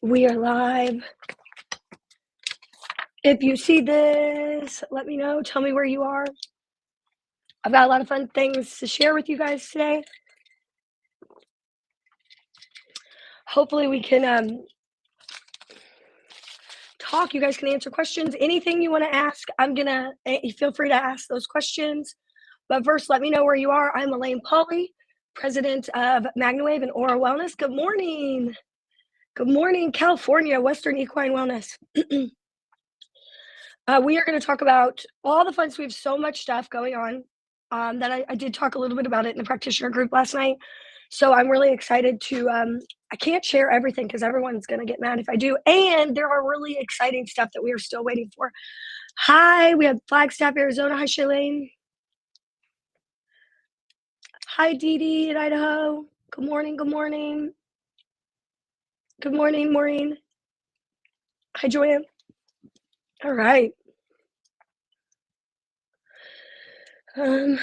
We are live. If you see this, let me know. Tell me where you are. I've got a lot of fun things to share with you guys today. Hopefully we can talk. You guys can answer questions. Anything you want to ask, feel free to ask those questions. But first, let me know where you are. I'm Alane Paulley, president of MagnaWave and Aura Wellness. Good morning. Good morning, California, Western Equine Wellness. We are going to talk about all the fun. So we have so much stuff going on that I did talk a little bit about it in the practitioner group last night. So I'm really excited to, I can't share everything because everyone's going to get mad if I do. And there are really exciting stuff that we are still waiting for. Hi, we have Flagstaff, Arizona. Hi, Shailene. Hi, Dee Dee in Idaho. Good morning. Good morning. Good morning, Maureen. Hi, Joanne. All right. Good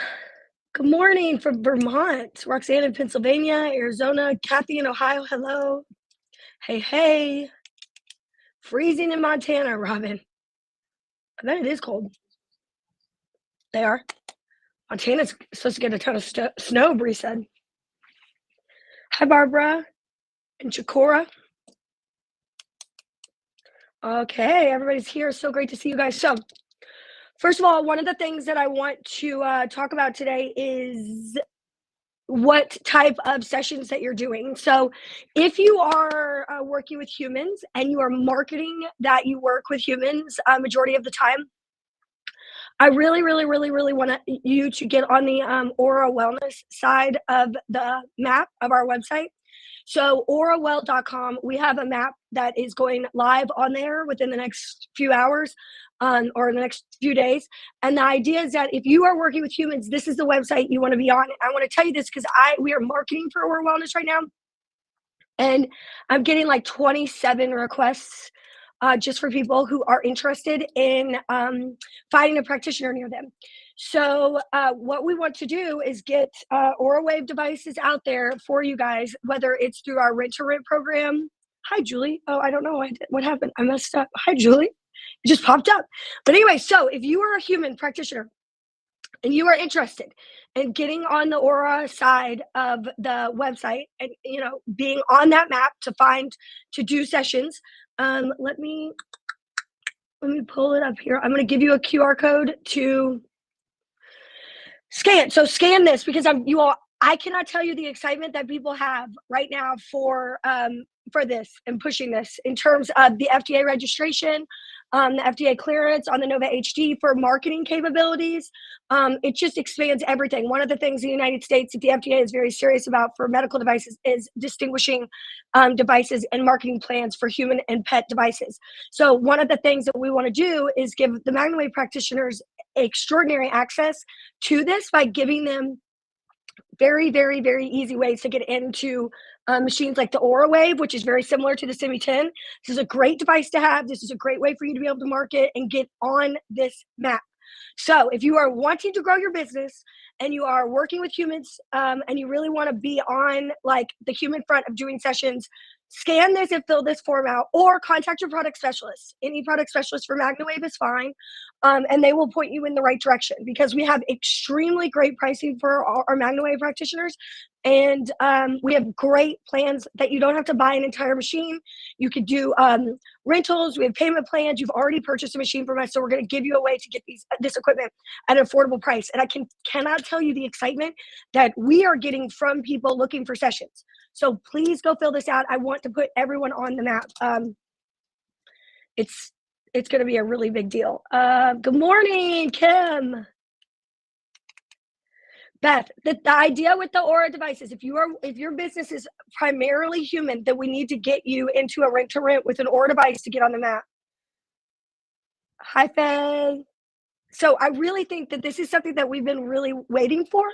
morning from Vermont. Roxanne in Pennsylvania, Arizona, Kathy in Ohio. Hello. Hey, hey. Freezing in Montana, Robin. I bet it is cold. They are. Montana's supposed to get a ton of snow, Bree said. Hi, Barbara and Chikora. Okay, everybody's here. So great to see you guys. So, first of all, one of the things that I want to talk about today is what type of sessions that you're doing. So if you are working with humans and you are marketing that you work with humans majority of the time, I really want you to get on the Aura Wellness side of the map of our website. So aurawell.com, we have a map that is going live on there within the next few hours or the next few days. And the idea is that if you are working with humans, this is the website you want to be on. I want to tell you this because we are marketing for Aura Wellness right now. And I'm getting like 27 requests just for people who are interested in finding a practitioner near them. So what we want to do is get AuraWave devices out there for you guys, whether it's through our rent-to-rent program. Hi, Julie. Oh, I don't know what happened. I messed up. Hi, Julie. It just popped up. But anyway, so if you are a human practitioner and you are interested in getting on the Aura side of the website and, being on that map to do sessions, let me pull it up here. I'm going to give you a QR code to scan. So scan this because I cannot tell you the excitement that people have right now for this and pushing this in terms of the FDA registration, the FDA clearance on the Nova HD for marketing capabilities. It just expands everything. One of the things in the United States that the FDA is very serious about for medical devices is distinguishing devices and marketing plans for human and pet devices. So one of the things that we want to do is give the MagnaWave practitioners extraordinary access to this by giving them very easy ways to get into machines like the AuraWave, which is very similar to the Simi 10. This is a great device to have. This is a great way for you to be able to market and get on this map. So if you are wanting to grow your business and you are working with humans and you really want to be on like the human front of doing sessions, scan this and fill this form out or contact your product specialist. Any product specialist for MagnaWave is fine. And they will point you in the right direction because we have extremely great pricing for our MagnaWave practitioners. And we have great plans that you don't have to buy an entire machine. You could do rentals. We have payment plans. You've already purchased a machine from us. So we're going to give you a way to get this equipment at an affordable price. And I cannot tell you the excitement that we are getting from people looking for sessions. So please go fill this out. I want to put everyone on the map. It's going to be a really big deal. Good morning, Kim. Beth, the idea with the Aura devices, if your business is primarily human, then we need to get you into a rent-to-rent with an Aura device to get on the map. Hi, Faye. So I really think that this is something that we've been really waiting for.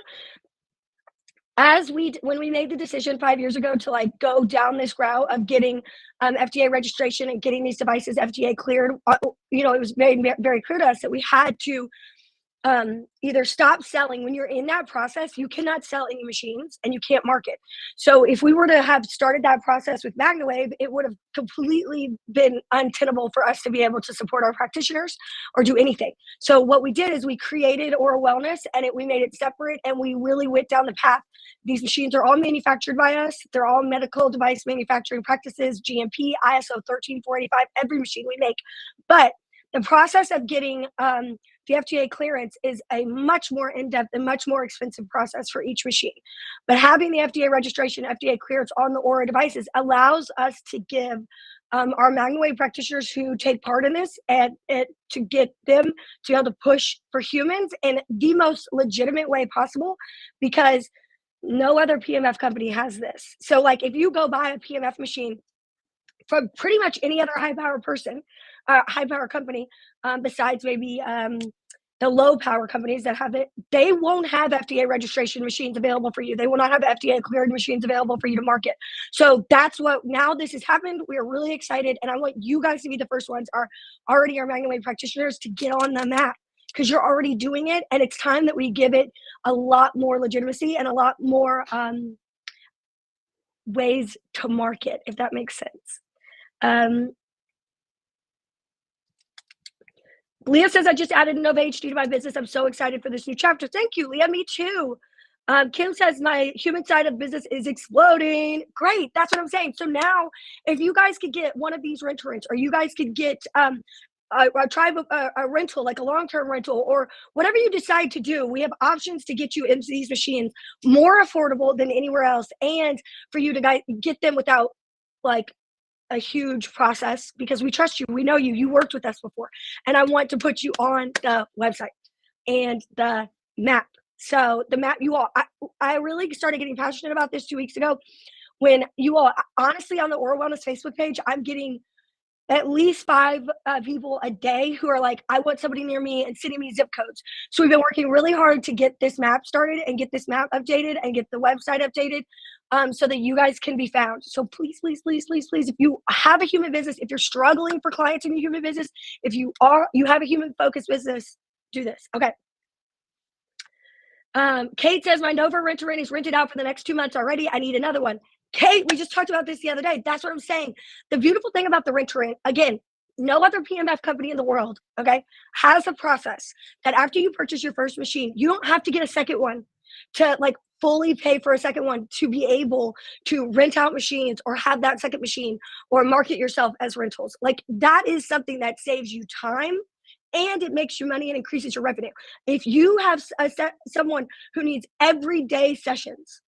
When we made the decision 5 years ago to like go down this route of getting FDA registration and getting these devices FDA cleared, it was made very clear to us that we had to either stop selling. When you're in that process, you cannot sell any machines and you can't market. So if we were to have started that process with MagnaWave, it would have completely been untenable for us to be able to support our practitioners or do anything. So what we did is we created oral wellness and we made it separate, and we really went down the path. These machines are all manufactured by us. They're all medical device manufacturing practices, GMP, ISO 13485, every machine we make. But the process of getting the FDA clearance is a much more in-depth and much more expensive process for each machine. But having the FDA registration, FDA clearance on the Aura devices allows us to give our MagnaWave practitioners who take part in this and to get them to be able to push for humans in the most legitimate way possible, because no other PMF company has this. So like if you go buy a PMF machine from pretty much any other high power company, besides maybe the low power companies that have it, they won't have FDA registration machines available for you. They will not have FDA cleared machines available for you to market. So that's what, now this has happened. We are really excited. And I want you guys to be the first ones, our MagnaWave practitioners, to get on the map, because you're already doing it. And it's time that we give it a lot more legitimacy and a lot more ways to market, if that makes sense. Leah says, I just added Nova HD to my business. I'm so excited for this new chapter. Thank you, Leah. Me too. Kim says, my human side of business is exploding. Great. That's what I'm saying. So now, if you guys could get one of these rent-to-rents, or you guys could get a rental, like a long-term rental, or whatever you decide to do, we have options to get you into these machines more affordable than anywhere else, and for you to get them without like a huge process, because we trust you. We know you. You worked with us before. And I want to put you on the website and the map. So the map, you all, I really started getting passionate about this 2 weeks ago when you all, honestly, on the Oral Wellness Facebook page, I'm getting at least 5 people a day who are like, I want somebody near me, and sending me zip codes. So we've been working really hard to get this map started and get this map updated and get the website updated, so that you guys can be found. So please, please, please, please, please, if you have a human business, if you're struggling for clients in your human business, if you have a human focused business, do this. Okay. Kate says, my Nova rent-to-rent is rented out for the next 2 months already. I need another one. Kate, we just talked about this the other day. That's what I'm saying. The beautiful thing about the rent-to-rent, again, no other PMF company in the world, okay, has a process that after you purchase your first machine, you don't have to get a second one to like fully pay for a second one to be able to rent out machines or have that second machine or market yourself as rentals. Like that is something that saves you time, and it makes you money and increases your revenue. If you have someone who needs everyday sessions,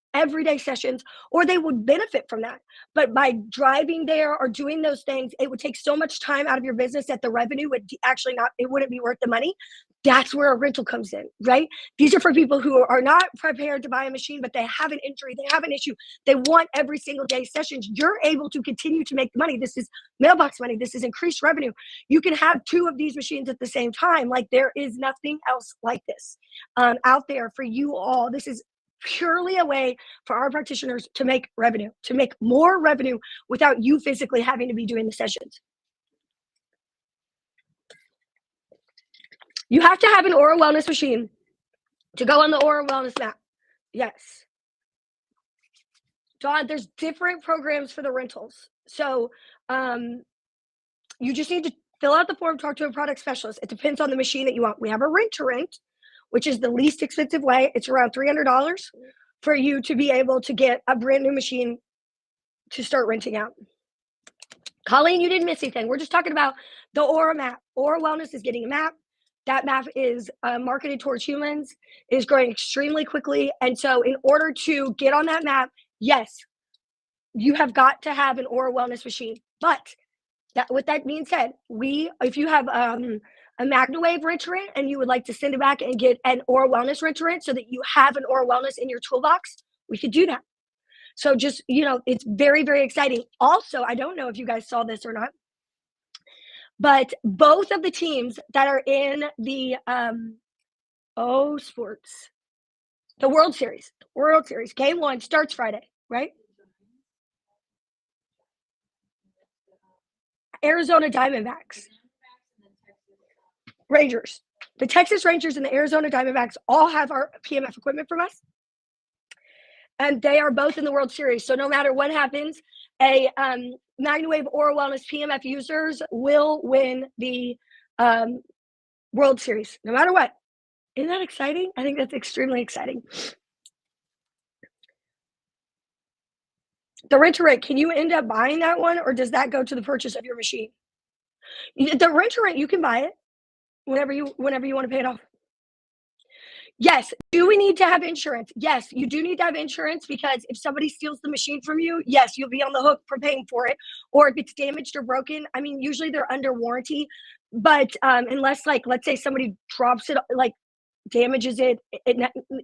or they would benefit from that, but by driving there or doing those things, it would take so much time out of your business that the revenue would actually not, it wouldn't be worth the money. That's where a rental comes in, right? These are for people who are not prepared to buy a machine, but they have an injury, they have an issue, they want every single day sessions. You're able to continue to make the money. This is mailbox money. This is increased revenue. You can have 2 of these machines at the same time. Like there is nothing else like this out there for you all. This is purely a way for our practitioners to make revenue, to make more revenue without you physically having to be doing the sessions. You have to have an oral wellness machine to go on the oral wellness map. Yes. John, there's different programs for the rentals. So you just need to fill out the form, talk to a product specialist. It depends on the machine that you want. We have a rent-to-rent, which is the least expensive way. It's around $300 for you to be able to get a brand new machine to start renting out. Colleen, you didn't miss anything. We're just talking about the Aura map. Aura Wellness is getting a map. That map is marketed towards humans, is growing extremely quickly. And so in order to get on that map, yes, you have got to have an Aura Wellness machine. But with that being said, if you have a MagnaWave rent-to-rent and you would like to send it back and get an Aura Wellness rent-to-rent so that you have an Aura Wellness in your toolbox, we could do that. So just, it's very, very exciting. Also, I don't know if you guys saw this or not, but both of the teams that are in the sports, the World Series, game 1 starts Friday, right? Arizona Diamondbacks, Rangers. The Texas Rangers and the Arizona Diamondbacks all have our PMF equipment from us, and they are both in the World Series. So no matter what happens, a MagnaWave Aura Wellness PMF users will win the World Series, no matter what. Isn't that exciting? I think that's extremely exciting. The rent-to-rent, can you end up buying that one, or does that go to the purchase of your machine? The rent-to-rent, you can buy it whenever you want to pay it off. Yes. Do we need to have insurance? Yes, you do need to have insurance, because if somebody steals the machine from you, yes, you'll be on the hook for paying for it. Or if it's damaged or broken, I mean, usually they're under warranty, but unless, like, let's say somebody drops it, like damages it,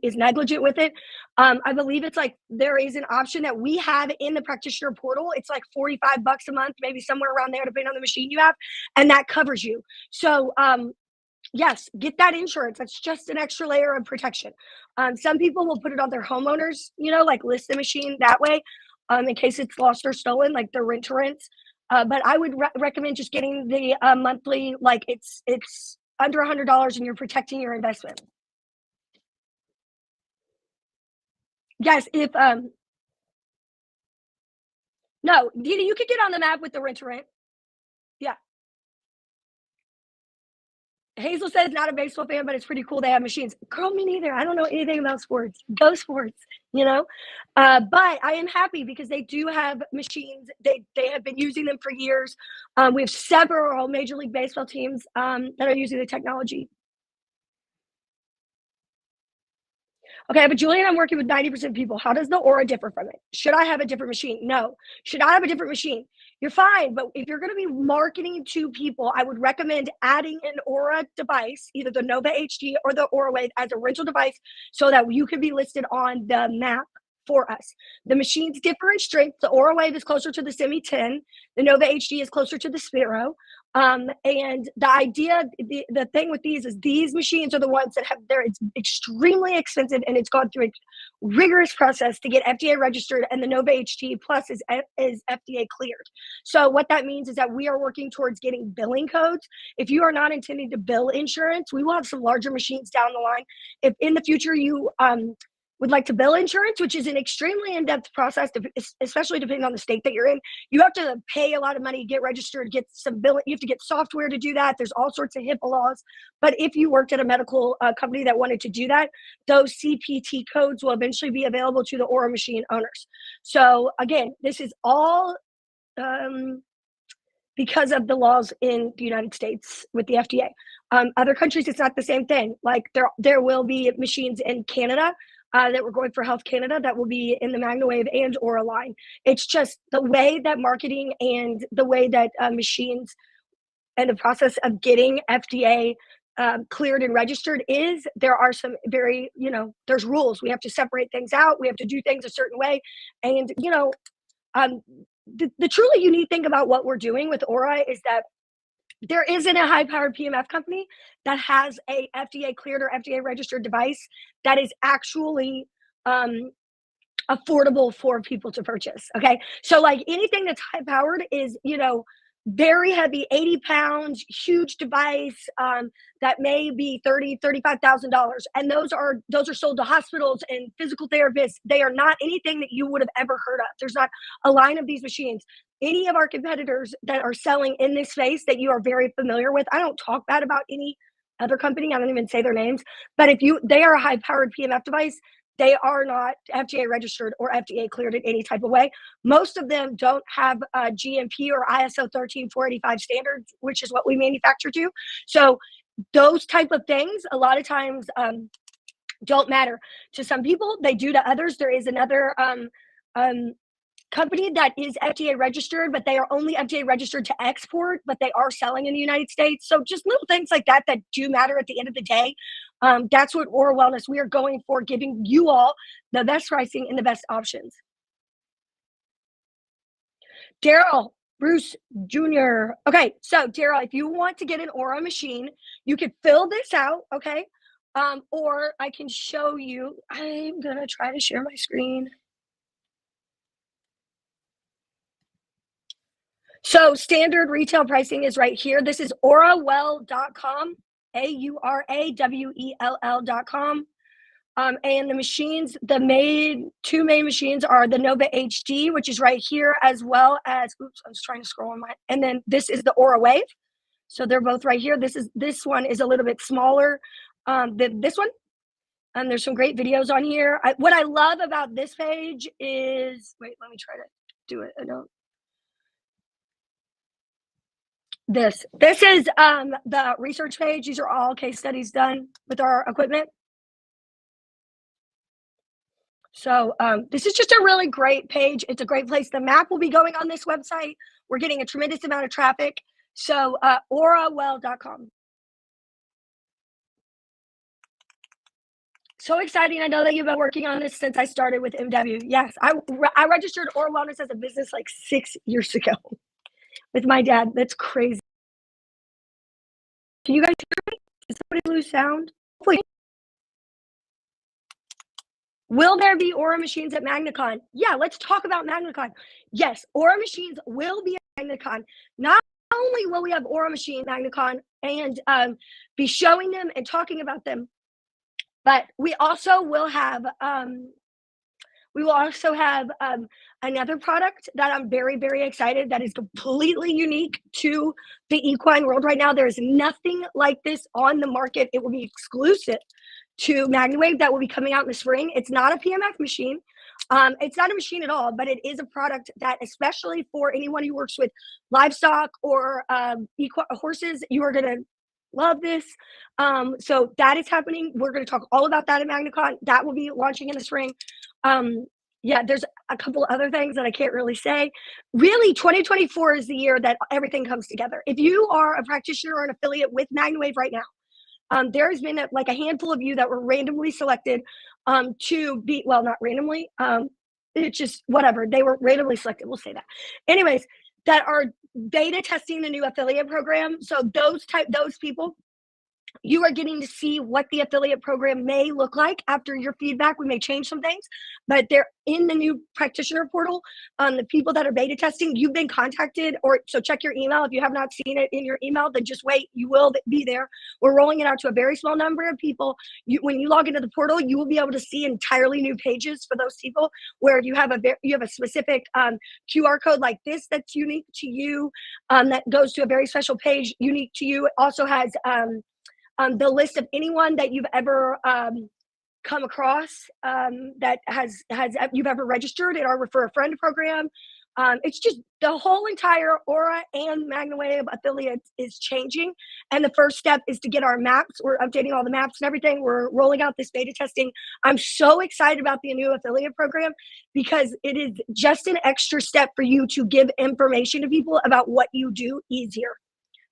is negligent with it. I believe it's like there is an option that we have in the practitioner portal. It's like $45 a month, maybe somewhere around there, depending on the machine you have, and that covers you. So yes, get that insurance. That's just an extra layer of protection. Some people will put it on their homeowners, like list the machine that way, in case it's lost or stolen, like the rent to rents. But I would recommend just getting the monthly, like it's under $100 and you're protecting your investment. Yes, if no, you could get on the map with the rent to rent. Yeah. Hazel says not a baseball fan, but it's pretty cool they have machines. Girl, me neither. I don't know anything about sports. Go sports, you know. But I am happy because they do have machines. They have been using them for years. We have several Major League Baseball teams that are using the technology. Okay, but Julian, I'm working with 90% of people. How does the Aura differ from it? Should I have a different machine? No. Should I have a different machine? You're fine, but if you're going to be marketing to people, I would recommend adding an Aura device, either the Nova HD or the Aura Wave, as a rental device, so that you can be listed on the map for us. The machines differ in strength. The Aura Wave is closer to the Semi 10. The Nova HD is closer to the Spiro. And the idea, the thing with these is these machines are the ones that it's extremely expensive, and it's gone through a rigorous process to get FDA registered, and the Nova HD Plus is FDA cleared. So what that means is that we are working towards getting billing codes. If you are not intending to bill insurance, we will have some larger machines down the line. If in the future you would like to bill insurance, which is an extremely in-depth process, especially depending on the state that you're in. You have to pay a lot of money, get registered, get some billing. You have to get software to do that. There's all sorts of HIPAA laws. But if you worked at a medical company that wanted to do that, those CPT codes will eventually be available to the Aura machine owners. So again, this is all because of the laws in the United States with the FDA. Other countries, it's not the same thing. Like there will be machines in Canada that we're going for Health Canada that will be in the MagnaWave and Aura line. It's just the way that marketing and the way that machines and the process of getting FDA cleared and registered is, there are some very, there's rules. We have to separate things out. We have to do things a certain way. And, the truly unique thing about what we're doing with Aura is that there isn't a high-powered PMF company that has a FDA cleared or FDA registered device that is actually affordable for people to purchase. Okay. So like anything that's high-powered is, very heavy, 80 pounds, huge device that may be $35,000. And those are sold to hospitals and physical therapists. They are not anything that you would have ever heard of. There's not a line of these machines. Any of our competitors that are selling in this space that you are very familiar with, I don't talk bad about any other company. I don't even say their names. But they are a high-powered PMF device. They are not FDA registered or FDA cleared in any type of way. Most of them don't have GMP or ISO 13485 standards, which is what we manufacture to. So those type of things, a lot of times, don't matter to some people. They do to others. There is another company that is FDA registered, but they are only FDA registered to export, but they are selling in the United States. So just little things like that do matter at the end of the day. That's what Aura Wellness, we are going for, giving you all the best pricing and the best options. Daryl, Bruce Jr. Okay, so Daryl, if you want to get an Aura machine, you could fill this out, okay? Or I can show you. I'm going to try to share my screen. So standard retail pricing is right here. This is aurawell.com. AURAWELL.com. And the machines, two main machines are the Nova HD, which is right here, as well as, oops, I was trying to scroll on my, and then this is the Aura Wave. So they're both right here. This one is a little bit smaller than this one. There's some great videos on here. What I love about this page is, wait, let me try to do it. This is the research page. These are all case studies done with our equipment. So this is just a really great page. It's a great place. The map will be going on this website. We're getting a tremendous amount of traffic. So aurawell.com. So exciting. I know that you've been working on this since I started with MW. Yes, I registered Aura Wellness as a business like 6 years ago with my dad. That's crazy. Can you guys hear me? Did somebody lose sound? Please. Will there be Aura machines at MagnaCon? Yeah, let's talk about MagnaCon. Yes, Aura machines will be at MagnaCon. Not only will we have Aura machine at MagnaCon and be showing them and talking about them, but we also will have another product that I'm very, very excited, that is completely unique to the equine world right now. There is nothing like this on the market. It will be exclusive to MagnaWave, that will be coming out in the spring. It's not a PEMF machine. It's not a machine at all, but it is a product that, especially for anyone who works with livestock or horses, you are going to love this. So that is happening. We're going to talk all about that at MagnaCon. That will be launching in the spring. Yeah, there's a couple other things that I can't really say. Really, 2024 is the year that everything comes together. If you are a practitioner or an affiliate with MagnaWave right now, there has been like a handful of you that were randomly selected to be, well, not randomly. It's just whatever. They were randomly selected. We'll say that. Anyways, that are beta testing the new affiliate program. So those people, you are getting to see what the affiliate program may look like after your feedback. We may change some things, but they're in the new practitioner portal. The people that are beta testing, you've been contacted, so check your email. If you have not seen it in your email, then just wait. You will be there. We're rolling it out to a very small number of people. When you log into the portal, you will be able to see entirely new pages for those people, where you have a specific QR code like this that's unique to you, that goes to a very special page unique to you. It also has the list of anyone that you've ever come across that you've ever registered in our Refer a Friend program. It's just the whole entire Aura and MagnaWave affiliates is changing. And the first step is to get our maps. We're updating all the maps and everything. We're rolling out this beta testing. I'm so excited about the new affiliate program, because it is just an extra step for you to give information to people about what you do easier.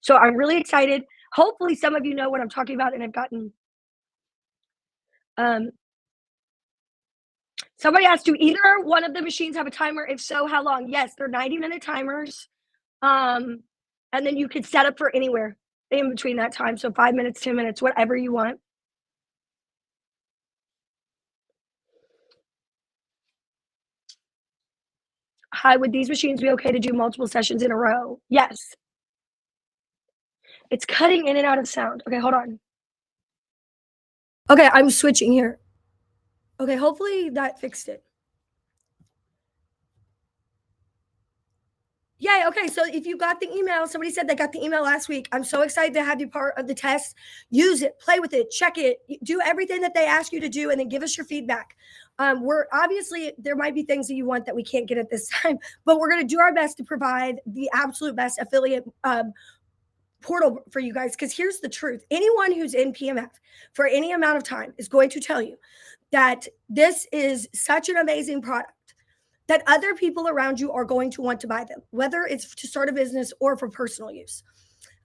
So I'm really excited. Hopefully some of you know what I'm talking about and have gotten. Somebody asked, do either one of the machines have a timer? If so, how long? Yes, they're 90-minute timers. And then you could set up for anywhere in between that time. So 5 minutes, 10 minutes, whatever you want. Hi, would these machines be okay to do multiple sessions in a row? Yes. It's cutting in and out of sound. Okay, hold on. Okay, I'm switching here. Okay, hopefully that fixed it. Yay, okay, so if you got the email, somebody said they got the email last week. I'm so excited to have you part of the test. Use it, play with it, check it, do everything that they ask you to do, and then give us your feedback. We're obviously, there might be things that you want that we can't get at this time, but we're going to do our best to provide the absolute best affiliate portal for you guys, because here's the truth. Anyone who's in PEMF for any amount of time is going to tell you that this is such an amazing product that other people around you are going to want to buy them, whether it's to start a business or for personal use.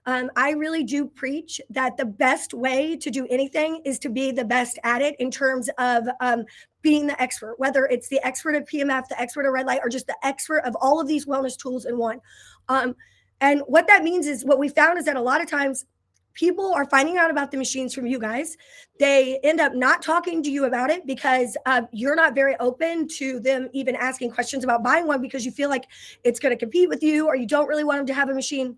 I really do preach that the best way to do anything is to be the best at it, in terms of being the expert, whether it's the expert of PEMF, the expert of red light, or just the expert of all of these wellness tools in one. And what that means is, what we found is that a lot of times people are finding out about the machines from you guys. They end up not talking to you about it because you're not very open to them even asking questions about buying one, because you feel like it's going to compete with you, or you don't really want them to have a machine.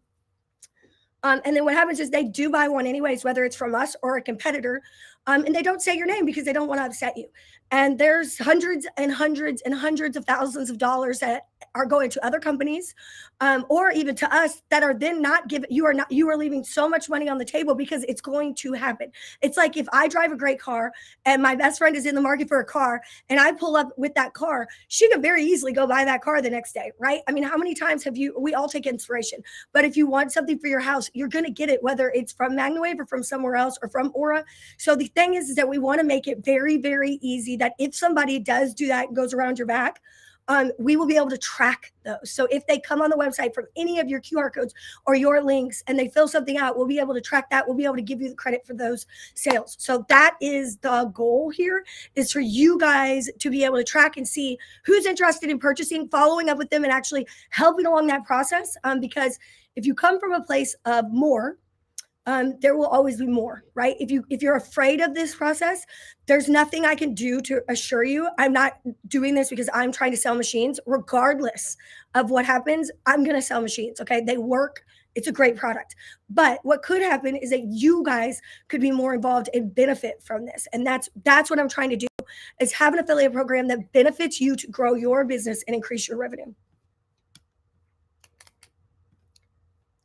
And then what happens is they do buy one anyways, whether it's from us or a competitor, and they don't say your name because they don't want to upset you. And there's hundreds and hundreds and hundreds of thousands of dollars that are going to other companies, or even to us, that are then not given. You are leaving so much money on the table because it's going to happen. It's like if I drive a great car and my best friend is in the market for a car and I pull up with that car, she could very easily go buy that car the next day, right? I mean, how many times we all take inspiration, but if you want something for your house, you're going to get it, whether it's from MagnaWave or from somewhere else or from Aura. So the thing is that we want to make it very, very easy that if somebody does do that and goes around your back, we will be able to track those. So if they come on the website from any of your QR codes or your links and they fill something out, we'll be able to track that. We'll be able to give you the credit for those sales. So that is the goal here, is for you guys to be able to track and see who's interested in purchasing, following up with them, and actually helping along that process. Because if you come from a place of more, there will always be more, right? If you're afraid of this process, there's nothing I can do to assure you. I'm not doing this because I'm trying to sell machines. Regardless of what happens, I'm going to sell machines. Okay, they work. It's a great product. But what could happen is that you guys could be more involved and benefit from this. And that's what I'm trying to do, is have an affiliate program that benefits you to grow your business and increase your revenue.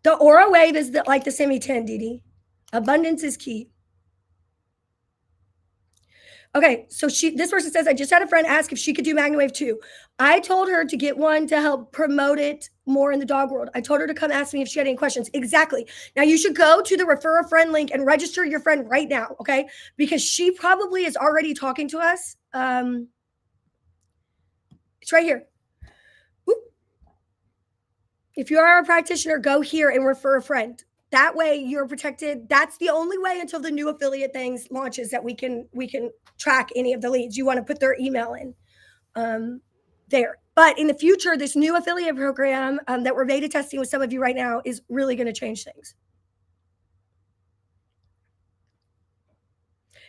The Aura Wave is like the Semi-10, Didi. Abundance is key. Okay, so this person says, I just had a friend ask if she could do MagnaWave too. I told her to get one to help promote it more in the dog world. I told her to come ask me if she had any questions. Exactly. Now you should go to the refer a friend link and register your friend right now, okay? Because she probably is already talking to us. It's right here. If you are a practitioner, go here and refer a friend. That way you're protected. That's the only way until the new affiliate things launches that we can track any of the leads. You want to put their email in there. But in the future, this new affiliate program that we're beta testing with some of you right now is really going to change things.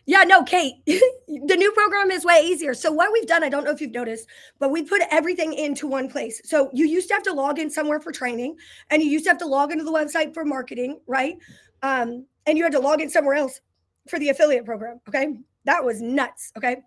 Yeah, no, Kate, the new program is way easier. So what we've done, I don't know if you've noticed, but we put everything into one place. So you used to have to log in somewhere for training, and you used to have to log into the website for marketing, right? And you had to log in somewhere else for the affiliate program, okay? That was nuts, okay?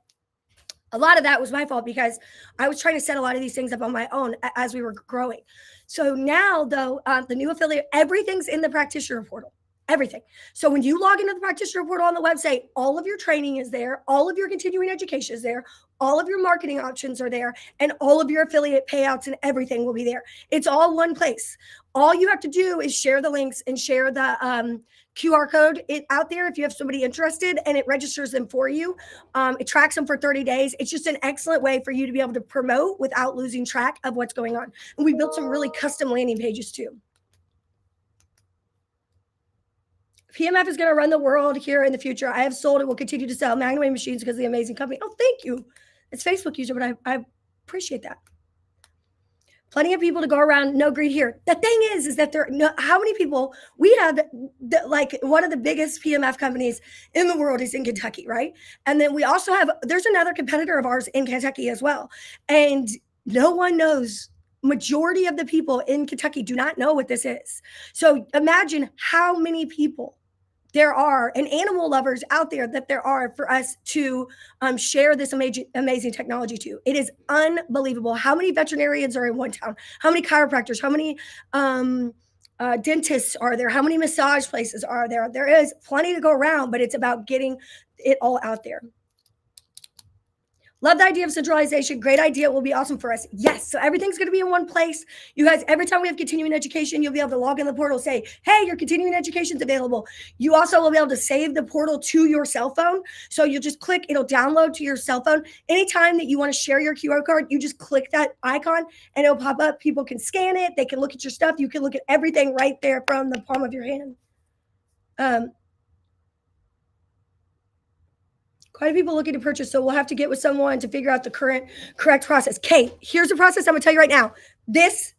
A lot of that was my fault because I was trying to set a lot of these things up on my own as we were growing. So now, though, the new affiliate, everything's in the practitioner portal. Everything. So when you log into the practitioner portal on the website, all of your training is there, all of your continuing education is there, all of your marketing options are there, and all of your affiliate payouts and everything will be there. It's all one place. All you have to do is share the links and share the QR code out there if you have somebody interested, and it registers them for you. It tracks them for 30 days. It's just an excellent way for you to be able to promote without losing track of what's going on. And we built some really custom landing pages too. PEMF is going to run the world here in the future. I have sold and will continue to sell MagnaWave machines because of the amazing company. Oh, thank you. It's Facebook user, but I appreciate that. Plenty of people to go around. No greed here. The thing is that how many people we have, like one of the biggest PEMF companies in the world is in Kentucky, right? And then we also have, there's another competitor of ours in Kentucky as well. And no one knows. Majority of the people in Kentucky do not know what this is. So imagine how many people there are and animal lovers out there that there are for us to share this amazing technology to. It is unbelievable how many veterinarians are in one town, how many chiropractors, how many dentists are there, how many massage places are there. There is plenty to go around, but it's about getting it all out there. Love the idea of centralization. Great idea. It will be awesome for us. Yes. So everything's going to be in one place. You guys, every time we have continuing education, you'll be able to log in the portal, say, hey, your continuing education is available. You also will be able to save the portal to your cell phone. So you'll just click, it'll download to your cell phone. Anytime that you want to share your QR code, you just click that icon and it'll pop up. People can scan it. They can look at your stuff. You can look at everything right there from the palm of your hand. Quite a few people looking to purchase, so we'll have to get with someone to figure out the correct process. Kate, here's the process I'm going to tell you right now. This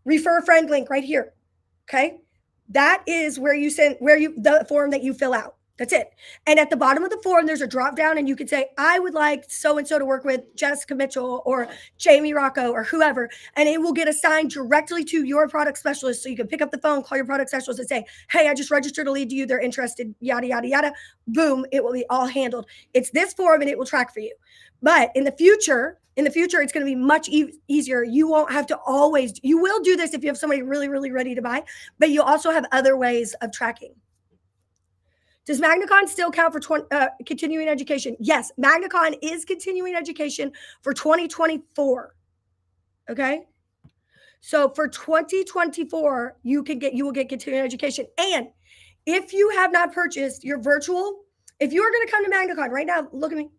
refer a friend link right here, okay? That is where you the form that you fill out. That's it. And at the bottom of the form, there's a drop down, and you can say, I would like so and so to work with Jessica Mitchell or Jamie Rocco or whoever. And it will get assigned directly to your product specialist. So you can pick up the phone, call your product specialist, and say, hey, I just registered a lead to you. They're interested, yada, yada, yada. Boom. It will be all handled. It's this form and it will track for you. But in the future, it's going to be much easier. You won't have to always, you will do this if you have somebody really, really ready to buy, but you also have other ways of tracking. Does MagnaCon still count for continuing education? Yes, MagnaCon is continuing education for 2024. Okay? So for 2024, you will get continuing education. And if you have not purchased your virtual, if you are going to come to MagnaCon right now, look at me.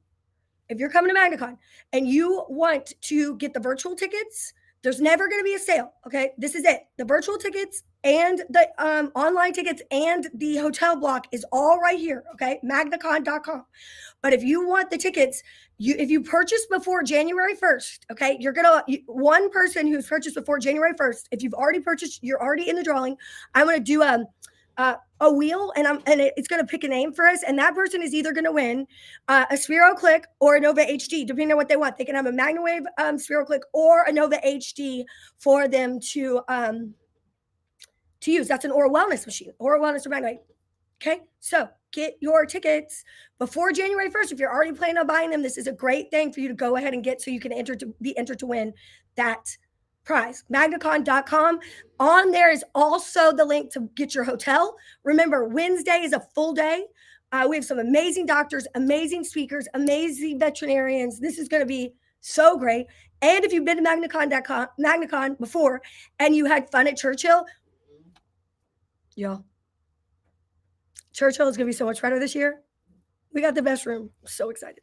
If you're coming to MagnaCon and you want to get the virtual tickets, there's never going to be a sale. Okay. This is it. The virtual tickets and the online tickets and the hotel block is all right here. Okay. MagnaCon.com. But if you want the tickets, if you purchase before January 1st, okay, one person who's purchased before January 1st, if you've already purchased, you're already in the drawing. I'm going to do a wheel, and it's going to pick a name for us, and that person is either going to win a Sphero Click or a Nova HD, depending on what they want. They can have a MagnaWave Sphero Click or a Nova HD for them to use. That's an oral wellness machine, oral wellness or MagnaWave. Okay, so get your tickets before January 1st. If you're already planning on buying them, this is a great thing for you to go ahead and get, so you can be entered to win that prize. MagnaCon.com. On there is also the link to get your hotel. Remember, Wednesday is a full day. We have some amazing doctors, amazing speakers, amazing veterinarians. This is going to be so great. And if you've been to MagnaCon before and you had fun at Churchill, y'all, Churchill is going to be so much better this year. We got the best room. So excited.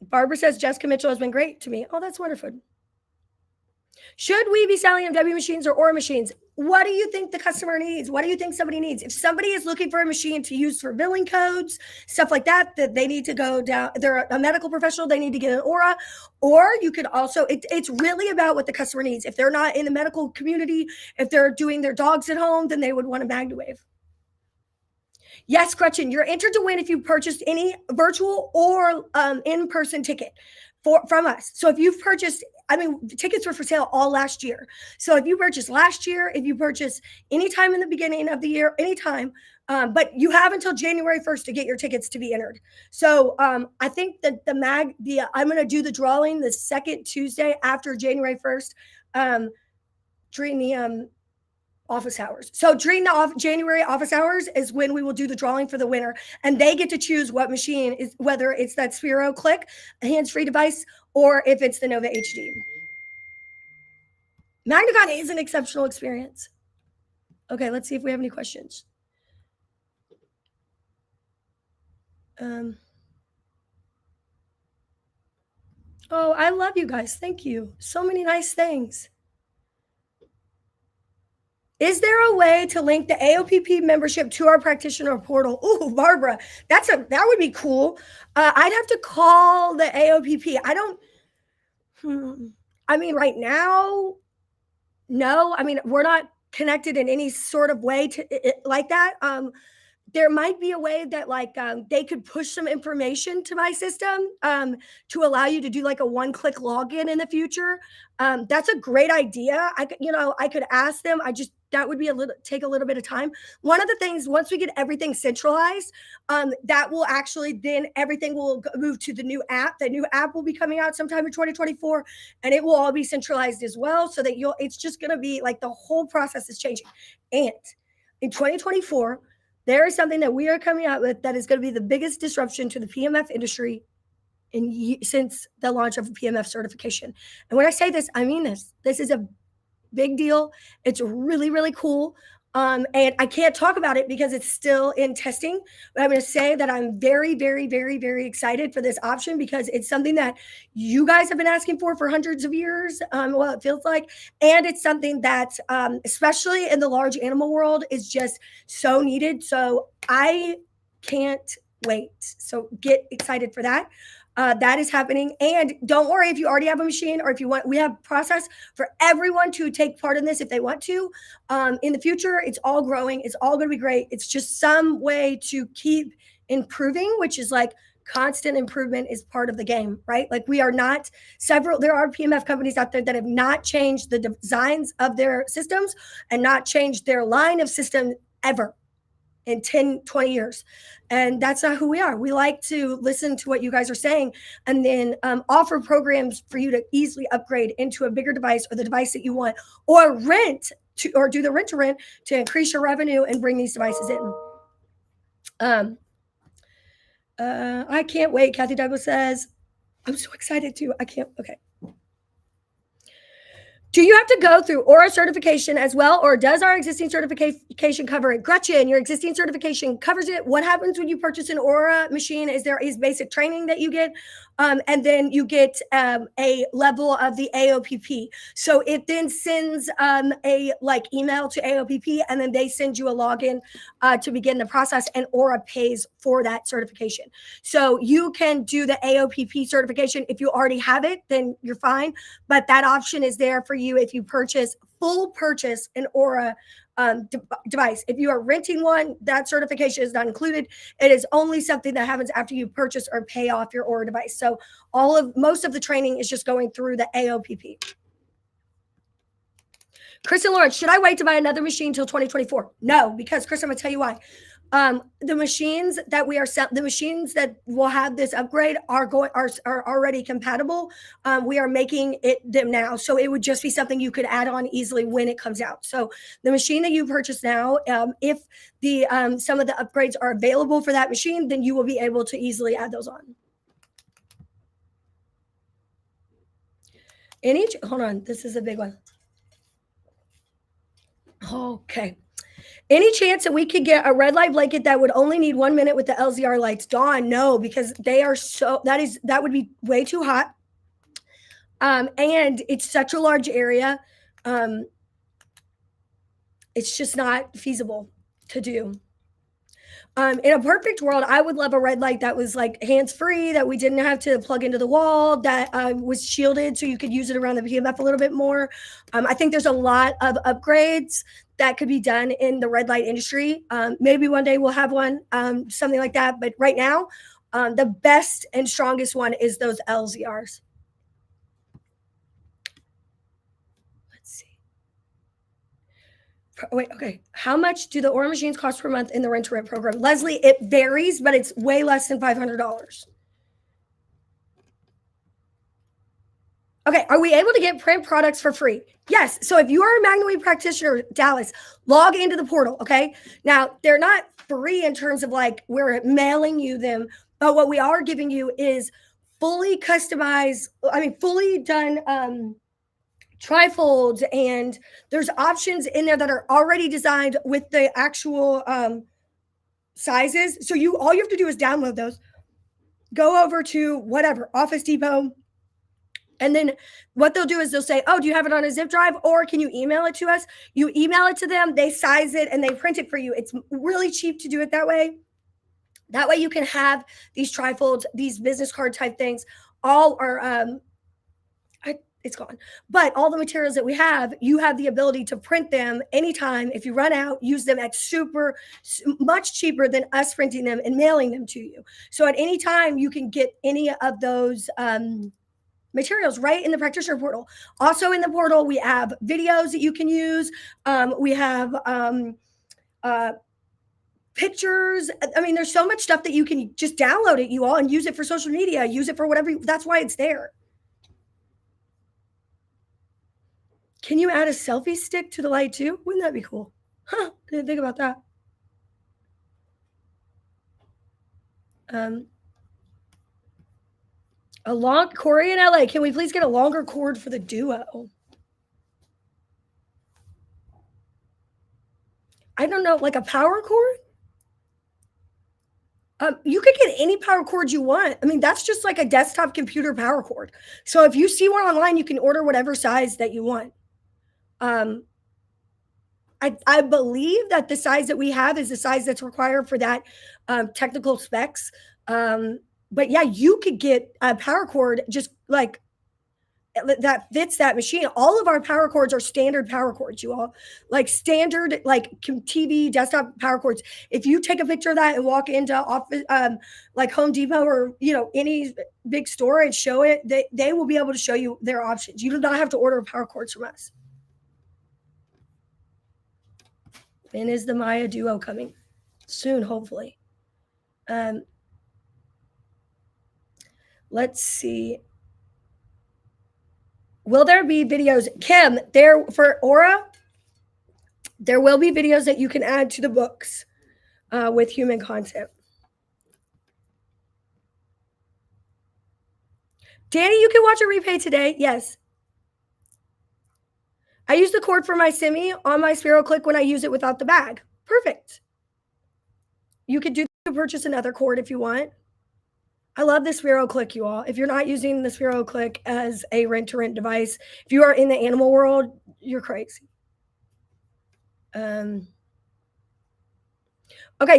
Barbara says, Jessica Mitchell has been great to me. Oh, that's wonderful. Should we be selling MW machines or Aura machines? What do you think the customer needs? What do you think somebody needs? If somebody is looking for a machine to use for billing codes, stuff like that they need to go down, they're a medical professional, they need to get an Aura. Or you could also, it's really about what the customer needs. If they're not in the medical community, if they're doing their dogs at home, then they would want a MagnaWave. Yes, Gretchen, you're entered to win if you purchased any virtual or in-person ticket from us. So if you've purchased, the tickets were for sale all last year. So if you purchased last year, if you purchased anytime in the beginning of the year, anytime, but you have until January 1st to get your tickets to be entered. So I think that I'm going to do the drawing the second Tuesday after January 1st during the office hours. So during the January office hours is when we will do the drawing for the winner, and they get to choose what machine is, whether it's that Sphero Click, a hands-free device, or if it's the Nova HD. MagnaCon is an exceptional experience. Okay, let's see if we have any questions. Oh, I love you guys. Thank you. So many nice things. Is there a way to link the AOPP membership to our practitioner portal? Ooh, Barbara, that would be cool. I'd have to call the AOPP. Right now, no. We're not connected in any sort of way to like that. There might be a way that they could push some information to my system to allow you to do like a one-click login in the future. That's a great idea. I could ask them. That would take a little bit of time. One of the things, once we get everything centralized, that will actually, then everything will move to the new app. The new app will be coming out sometime in 2024, and it will all be centralized as well, so that it's just going to be like the whole process is changing. And in 2024, there is something that we are coming out with that is going to be the biggest disruption to the PEMF industry since the launch of PEMF certification. And when I say this, I mean this. This is a big deal. It's really, really cool. And I can't talk about it because it's still in testing. But I'm going to say that I'm very, very, very, very excited for this option, because it's something that you guys have been asking for hundreds of years. It feels like, and it's something that, especially in the large animal world, is just so needed. So I can't wait. So get excited for that. That is happening. And don't worry if you already have a machine or if you want, we have process for everyone to take part in this if they want to. In the future, it's all growing. It's all going to be great. It's just some way to keep improving, which is like constant improvement is part of the game, right? Like we are not there are PMF companies out there that have not changed the designs of their systems and not changed their line of system ever in 10, 20 years. And that's not who we are. We like to listen to what you guys are saying and then offer programs for you to easily upgrade into a bigger device or the device that you want, or or do the rent to rent to increase your revenue and bring these devices in. I can't wait. Kathy Douglas says, I'm so excited too. I can't. Okay. Do you have to go through Aura certification as well, or does our existing certification cover it? Gretchen, your existing certification covers it. What happens when you purchase an Aura machine is there is basic training that you get, and then you get a level of the AOPP. So it then sends a like email to AOPP, and then they send you a login to begin the process, and Aura pays for that certification. So you can do the AOPP certification. If you already have it, then you're fine, but that option is there for you if you full purchase an Aura device. If you are renting one, that certification is not included. It is only something that happens after you purchase or pay off your Aura device. So most of the training is just going through the AOPP. Chris and Lawrence, should I wait to buy another machine till 2024? No, because Chris, I'm gonna tell you why. The machines that the machines that will have this upgrade are already compatible. We are making them now, so it would just be something you could add on easily when it comes out. So the machine that you purchase now, if the some of the upgrades are available for that machine, then you will be able to easily add those on. Hold on, this is a big one. Okay. Any chance that we could get a red light blanket that would only need 1 minute with the LZR lights? Dawn, no, because they are that would be way too hot. And it's such a large area. It's just not feasible to do. In a perfect world, I would love a red light that was like hands-free, that we didn't have to plug into the wall, that was shielded so you could use it around the PMF a little bit more. I think there's a lot of upgrades that could be done in the red light industry. Maybe one day we'll have one, something like that. But right now, the best and strongest one is those LZRs. Let's see. Wait, okay. How much do the Aura machines cost per month in the rent-to-rent program? Leslie, it varies, but it's way less than $500. Okay, are we able to get print products for free? Yes. So if you are a MagnaWave practitioner, Dallas, log into the portal, okay? Now, they're not free in terms of like we're mailing you them, but what we are giving you is fully customized, fully done trifolds, and there's options in there that are already designed with the actual sizes. So all you have to do is download those, go over to whatever, Office Depot, and then what they'll do is they'll say, oh, do you have it on a zip drive, or can you email it to us? You email it to them, they size it, and they print it for you. It's really cheap to do it that way. That way you can have these trifolds, these business card type things, all are it's gone. But all the materials that we have, you have the ability to print them anytime. If you run out, use them at much cheaper than us printing them and mailing them to you. So at any time, you can get any of those materials right in the practitioner portal. Also in the portal, we have videos that you can use. We have pictures. There's so much stuff that you can just download it, you all, and use it for social media, use it for whatever. That's why it's there. Can you add a selfie stick to the light too? Wouldn't that be cool? Huh, I didn't think about that. Corey in LA, can we please get a longer cord for the Duo? I don't know, like a power cord? You could get any power cord you want. That's just like a desktop computer power cord. So if you see one online, you can order whatever size that you want. I believe that the size that we have is the size that's required for that technical specs. but yeah, you could get a power cord just like that fits that machine. All of our power cords are standard power cords, you all. Like standard, like TV, desktop power cords. If you take a picture of that and walk into office, like Home Depot or any big store and show it, they will be able to show you their options. You do not have to order power cords from us. When is the Maya Duo coming? Soon, hopefully. Let's see. Will there be videos? Kim, there for Aura, there will be videos that you can add to the books with human content. Danny, you can watch a replay today. Yes. I use the cord for my Simi on my Sphero Click when I use it without the bag. Perfect. You could purchase another cord if you want. I love the Sphero Click, you all. If you're not using the Sphero Click as a rent-to-rent device, if you are in the animal world, you're crazy. Okay,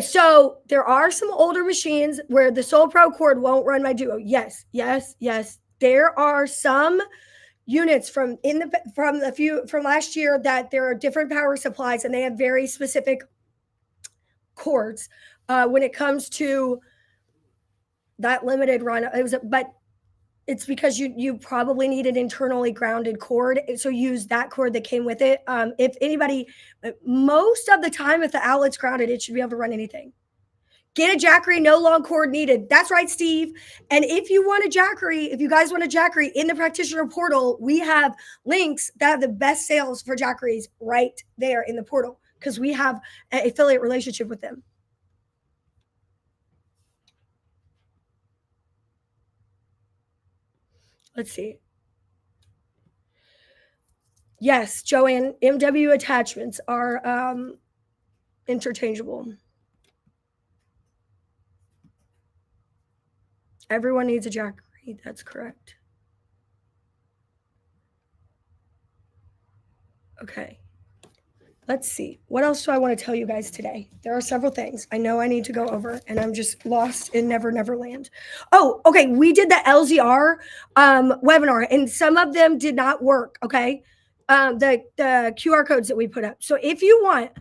so there are some older machines where the Soul Pro cord won't run my Duo. Yes, yes, yes. There are some units from last year that there are different power supplies and they have very specific cords when it comes to that limited run. But it's because you probably need an internally grounded cord, so use that cord that came with it. If anybody, most of the time, if the outlet's grounded, it should be able to run anything. Get a Jackery, no long cord needed. That's right, Steve. And if you want a Jackery, if you guys want a Jackery in the practitioner portal, we have links that have the best sales for Jackeries right there in the portal because we have an affiliate relationship with them. Let's see. Yes, Joanne, MW attachments are interchangeable. Everyone needs a Jackery. That's correct. Okay. Let's see. What else do I want to tell you guys today? There are several things I know I need to go over, and I'm just lost in Never Land. Oh, okay. We did the LZR webinar, and some of them did not work. Okay. The QR codes that we put up. So if you want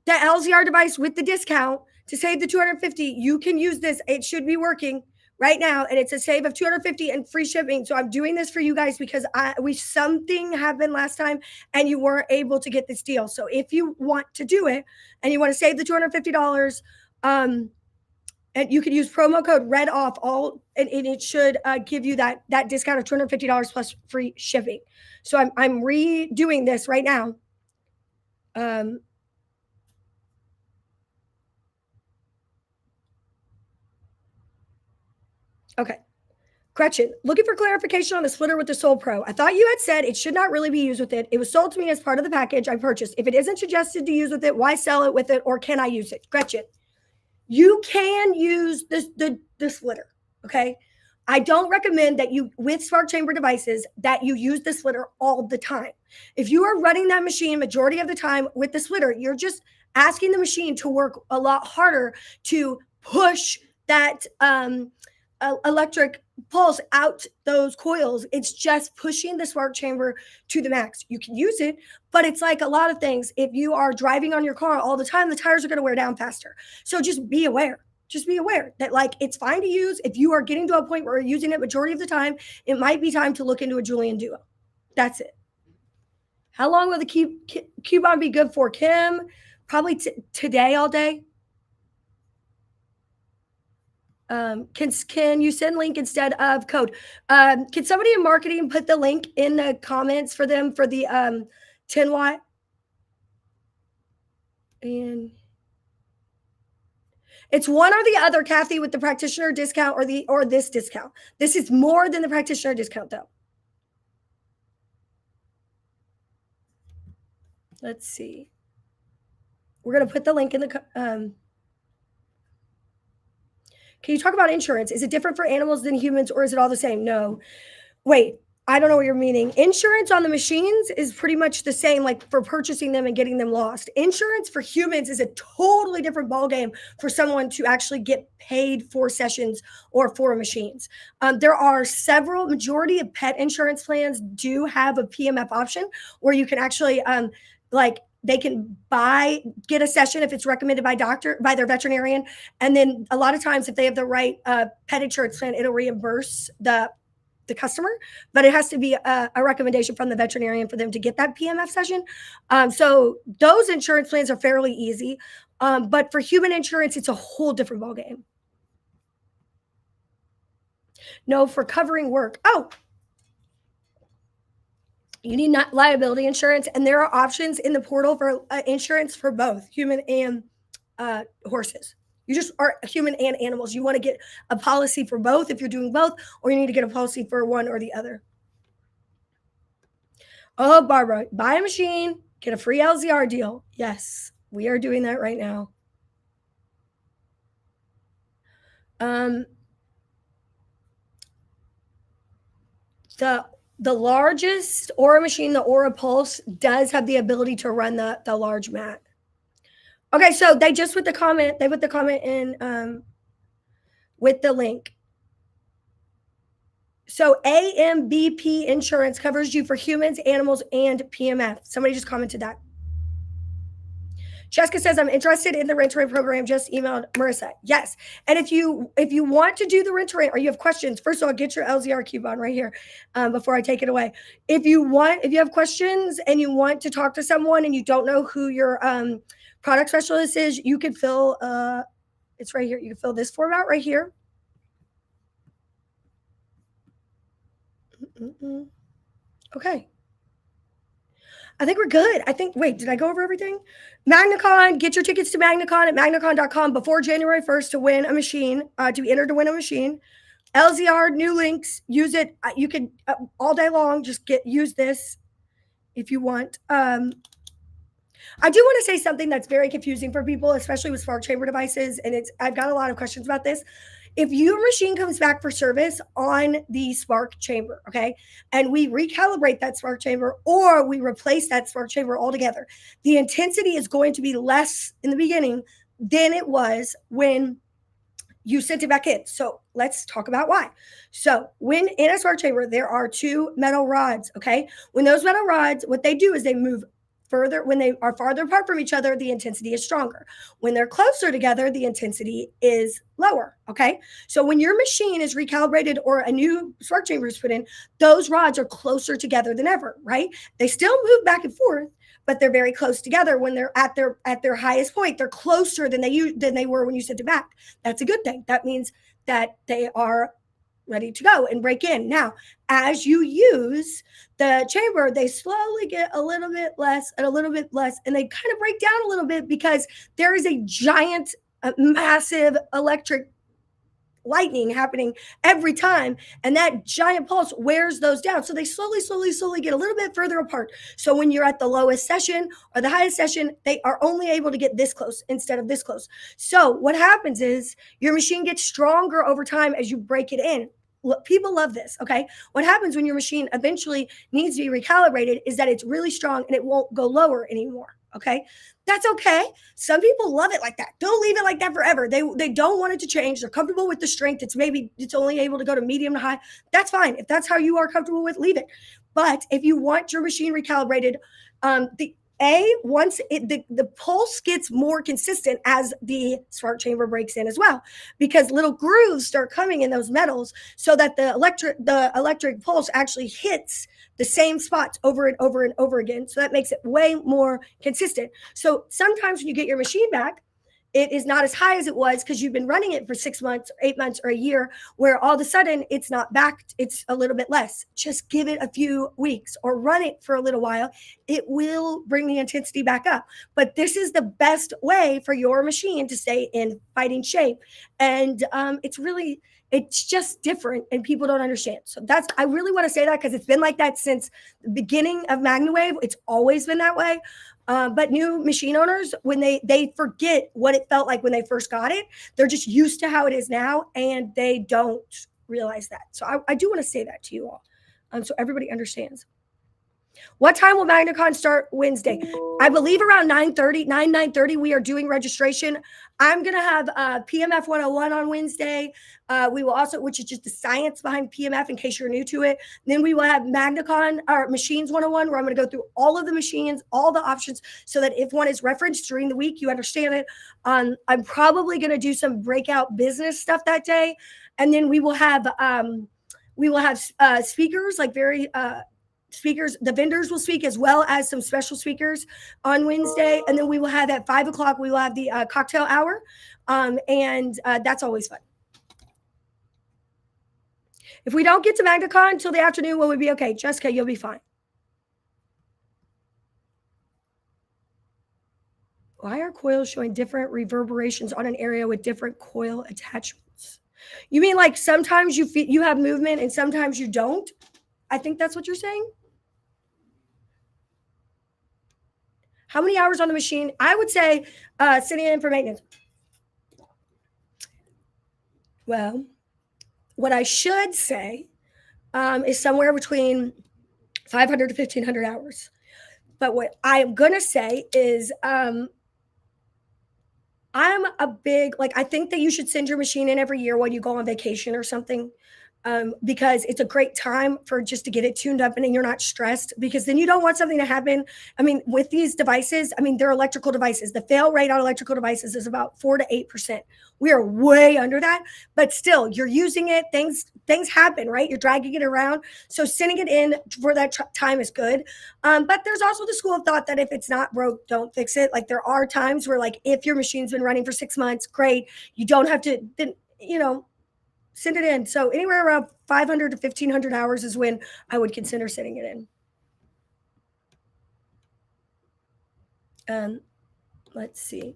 the LZR device with the discount to save the $250, you can use this. It should be working right now, and it's a save of $250 and free shipping. So I'm doing this for you guys because something happened last time and you weren't able to get this deal. So if you want to do it and you want to save the $250, and you can use promo code REDOFF and it should give you that discount of $250 plus free shipping. So I'm redoing this right now. Okay. Gretchen, looking for clarification on the splitter with the Soul Pro. I thought you had said it should not really be used with it. It was sold to me as part of the package I purchased. If it isn't suggested to use with it, why sell it with it, or can I use it? Gretchen, you can use the splitter, okay? I don't recommend that you, with Spark Chamber devices, that you use the splitter all the time. If you are running that machine majority of the time with the splitter, you're just asking the machine to work a lot harder to push that electric pulse out those coils. It's just pushing the Spark Chamber to the max. You can use it, but it's like a lot of things. If you are driving on your car all the time, the tires are going to wear down faster. So just be aware. Just be aware that like it's fine to use. If you are getting to a point where you're using it majority of the time, it might be time to look into a Julian Duo. That's it. How long will the Cubon be good for, Kim? Probably today all day. Can you send link instead of code? Can somebody in marketing put the link in the comments for them for the 10 watt? And it's one or the other, Kathy, with the practitioner discount or this discount. This is more than the practitioner discount though. Let's see. We're going to put the link in the Can you talk about insurance? Is it different for animals than humans, or is it all the same? No. Wait, I don't know what you're meaning. Insurance on the machines is pretty much the same, like for purchasing them and getting them lost. Insurance for humans is a totally different ballgame for someone to actually get paid for sessions or for machines. There are several, majority of pet insurance plans do have a PMF option where you can actually, like, they can get a session if it's recommended by their veterinarian. And then a lot of times if they have the right pet insurance plan, it'll reimburse the customer, but it has to be a recommendation from the veterinarian for them to get that PMF session. So those insurance plans are fairly easy. But for human insurance, it's a whole different ballgame. No, for covering work. Oh, you need not liability insurance, and there are options in the portal for insurance for both human and horses. You just are human and animals. You want to get a policy for both if you're doing both, or you need to get a policy for one or the other. Oh, Barbara, buy a machine, get a free LZR deal. Yes, we are doing that right now. The largest Aura machine, the Aura Pulse, does have the ability to run the large mat. Okay, so they just put the comment. They put the comment in with the link. So AMBP insurance covers you for humans, animals, and PMF. Somebody just commented that. Jessica says, I'm interested in the rent-to-rent program. Just emailed Marissa. Yes. And if you want to do the rent-to-rent or you have questions, first of all, get your LZR coupon right here before I take it away. If you have questions and you want to talk to someone and you don't know who your product specialist is, you can fill, it's right here. You can fill this form out right here. Okay. I think we're good. Wait, did I go over everything? MagnaCon, get your tickets to MagnaCon at magnacon.com before January 1st to win a machine, to be entered to win a machine. LZR, new links, use it. You can all day long, just use this if you want. I do want to say something that's very confusing for people, especially with spark chamber devices. And I've got a lot of questions about this. If your machine comes back for service on the spark chamber, okay, and we recalibrate that spark chamber or we replace that spark chamber altogether, the intensity is going to be less in the beginning than it was when you sent it back in. So let's talk about why. So when in a spark chamber, there are two metal rods, okay? When those metal rods, what they do is they move further. When they are farther apart from each other, the intensity is stronger. When they're closer together, the intensity is lower, okay? So when your machine is recalibrated or a new spark chamber is put in, those rods are closer together than ever, right? They still move back and forth, but they're very close together. When they're at their highest point, they're closer than they were when you sent it back. That's a good thing. That means that they are ready to go and break in. Now, as you use the chamber, they slowly get a little bit less and a little bit less, and they kind of break down a little bit because there is a giant, massive electric lightning happening every time, and that giant pulse wears those down. So they slowly get a little bit further apart. So when you're at the lowest session or the highest session, they are only able to get this close instead of this close. So what happens is your machine gets stronger over time as you break it in. People love this, okay? What happens when your machine eventually needs to be recalibrated is that it's really strong and it won't go lower anymore, okay? That's okay. Some people love it like that. Don't leave it like that forever. They don't want it to change. They're comfortable with the strength. It's only able to go to medium to high. That's fine. If that's how you are comfortable with, leave it. But if you want your machine recalibrated, once the pulse gets more consistent as the spark chamber breaks in as well, because little grooves start coming in those metals so that the electric pulse actually hits the same spots over and over and over again. So that makes it way more consistent. So sometimes when you get your machine back, it is not as high as it was because you've been running it for 6 months, 8 months, or a year, where all of a sudden it's not back. It's a little bit less. Just give it a few weeks or run it for a little while. It will bring the intensity back up. But this is the best way for your machine to stay in fighting shape. And it's just different and people don't understand. So I really want to say that because it's been like that since the beginning of MagnaWave. It's always been that way. But new machine owners, when they forget what it felt like when they first got it, they're just used to how it is now and they don't realize that. So I do want to say that to you all. so everybody understands. What time will MagnaCon start Wednesday? I believe around 9:30, 9:30, we are doing registration. I'm going to have PMF 101 on Wednesday. We will also, which is just the science behind PMF in case you're new to it. Then we will have MagnaCon or Machines 101, where I'm going to go through all of the machines, all the options, so that if one is referenced during the week, you understand it. I'm probably going to do some breakout business stuff that day. And then we will have speakers, like very speakers. The vendors will speak as well as some special speakers on Wednesday. And then we will have at 5 o'clock, we will have the cocktail hour. And that's always fun. If we don't get to MagnaCon until the afternoon, will we be okay? Jessica, you'll be fine. Why are coils showing different reverberations on an area with different coil attachments? You mean like sometimes you have movement and sometimes you don't? I think that's what you're saying. How many hours on the machine? I would say sitting in for maintenance. Well, what I should say is somewhere between 500 to 1,500 hours. But what I'm going to say is I'm a big, I think that you should send your machine in every year when you go on vacation or something. Because it's a great time for just to get it tuned up and then you're not stressed, because then you don't want something to happen. I mean, with these devices, they're electrical devices. The fail rate on electrical devices is about 4 to 8%. We are way under that, but still you're using it. Things happen, right? You're dragging it around. So sending it in for that time is good. But there's also the school of thought that if it's not broke, don't fix it. Like there are times where if your machine's been running for 6 months, great. You don't have to, then, send it in. So anywhere around 500 to 1,500 hours is when I would consider sending it in. Let's see.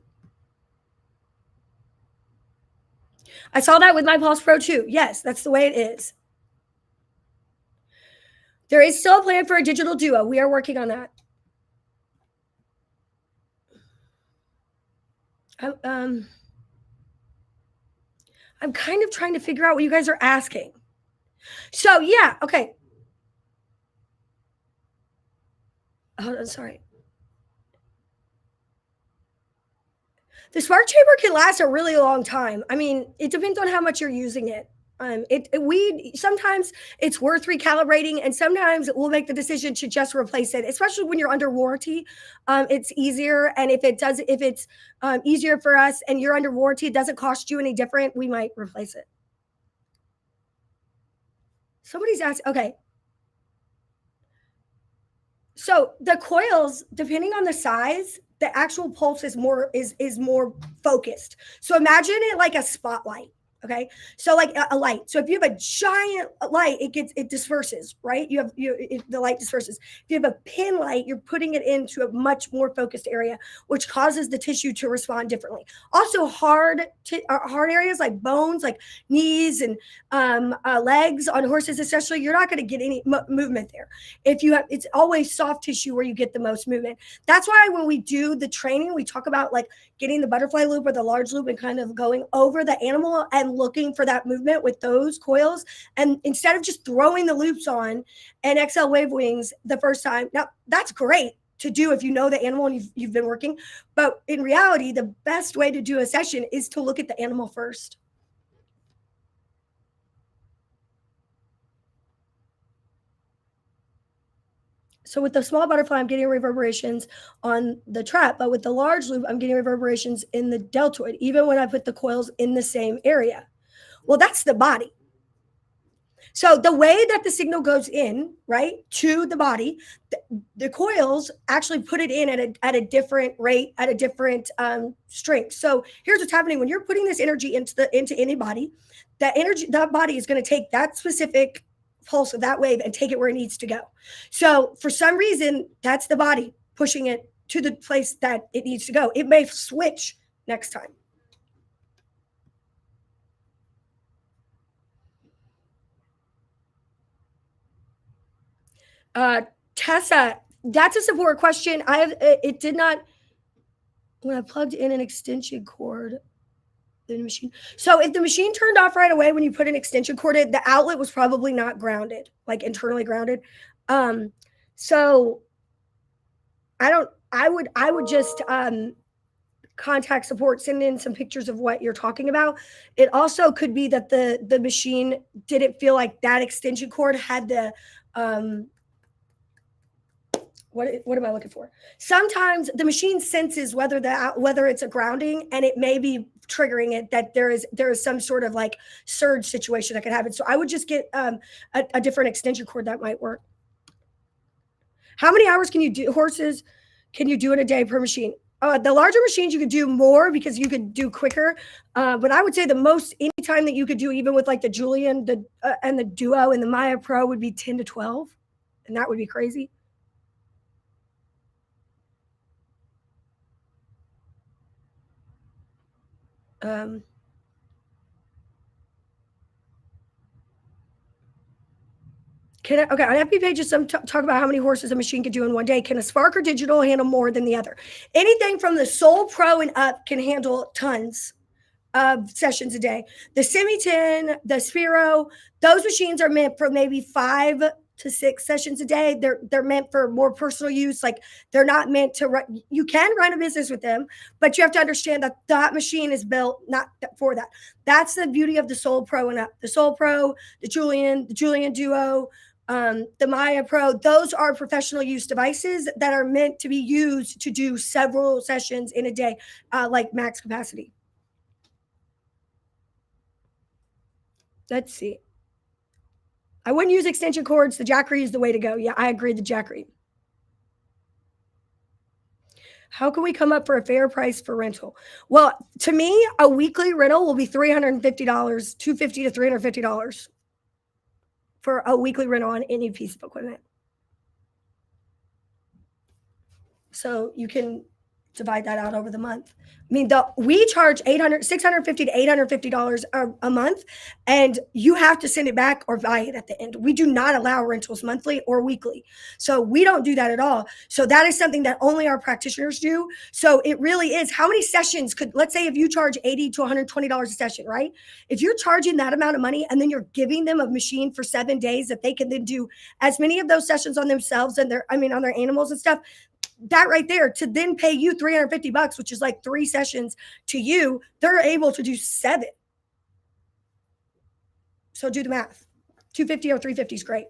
I saw that with my Pulse Pro too. Yes, that's the way it is. There is still a plan for a digital duo. We are working on that. I'm kind of trying to figure out what you guys are asking. So yeah, okay. Oh, sorry. The smart chamber can last a really long time. It depends on how much you're using it. Sometimes it's worth recalibrating, and sometimes we'll make the decision to just replace it, especially when you're under warranty. It's easier, and if it's easier for us and you're under warranty, it doesn't cost you any different, we might replace it. Somebody's asked, okay. So the coils, depending on the size, the actual pulse is more focused. So imagine it like a spotlight. Okay. So like a light. So if you have a giant light, it disperses, right? The light disperses. If you have a pin light, you're putting it into a much more focused area, which causes the tissue to respond differently. Also hard areas like bones, like knees and legs on horses, especially, you're not going to get any movement there. It's always soft tissue where you get the most movement. That's why when we do the training, we talk about getting the butterfly loop or the large loop and kind of going over the animal and looking for that movement with those coils. And instead of just throwing the loops on and XL wave wings the first time, now that's great to do if you know the animal and you've been working. But in reality, the best way to do a session is to look at the animal first. So with the small butterfly, I'm getting reverberations on the trap, but with the large loop, I'm getting reverberations in the deltoid, even when I put the coils in the same area. Well, that's the body. So the way that the signal goes in, right, to the body, the coils actually put it in at a different rate, at a different strength. So here's what's happening when you're putting this energy into any body. That body is going to take that specific pulse of that wave and take it where it needs to go. So for some reason, that's the body pushing it to the place that it needs to go. It may switch next time. Tessa, that's a support question. It did not, when I plugged in an extension cord, the machine. So if the machine turned off right away when you put an extension cord in, the outlet was probably not grounded, like internally grounded. So I would just contact support, send in some pictures of what you're talking about. It also could be that the machine didn't feel like that extension cord had the what am I looking for? Sometimes the machine senses whether it's a grounding, and it may be triggering it that there is some sort of like surge situation that could happen. So I would just get a different extension cord that might work. How many hours can you do in a day per machine? The larger machines you could do more because you could do quicker. But I would say the most anytime that you could do, even with like the Julian, and the Duo and the Maya Pro, would be 10 to 12, and that would be crazy. Okay, on FB pages, some talk about how many horses a machine could do in one day. Can a Spark or Digital handle more than the other? Anything from the Soul Pro and up can handle tons of sessions a day. The Semi 10, the Sphero, those machines are meant for maybe 5 to 6 sessions a day. They're meant for more personal use. Like, they're not meant to run. You can run a business with them, but you have to understand that that machine is built not for that. That's the beauty of the Soul Pro and up. The Soul Pro, the Julian Duo, the Maya Pro, those are professional use devices that are meant to be used to do several sessions in a day, like max capacity. Let's see. I wouldn't use extension cords. The Jackery is the way to go. Yeah, I agree. The Jackery. How can we come up for a fair price for rental? Well, to me, a weekly rental will be $350, $250 to $350 for a weekly rental on any piece of equipment. So you can divide that out over the month. I mean, we charge $650 to $850 a month, and you have to send it back or buy it at the end. We do not allow rentals monthly or weekly. So we don't do that at all. So that is something that only our practitioners do. So it really is, how many sessions let's say if you charge $80 to $120 a session, right? If you're charging that amount of money and then you're giving them a machine for 7 days that they can then do as many of those sessions on themselves and on their animals and stuff, that right there, to then pay you $350, which is like 3 sessions to you, they're able to do 7. So do the math. $250 or $350 is great.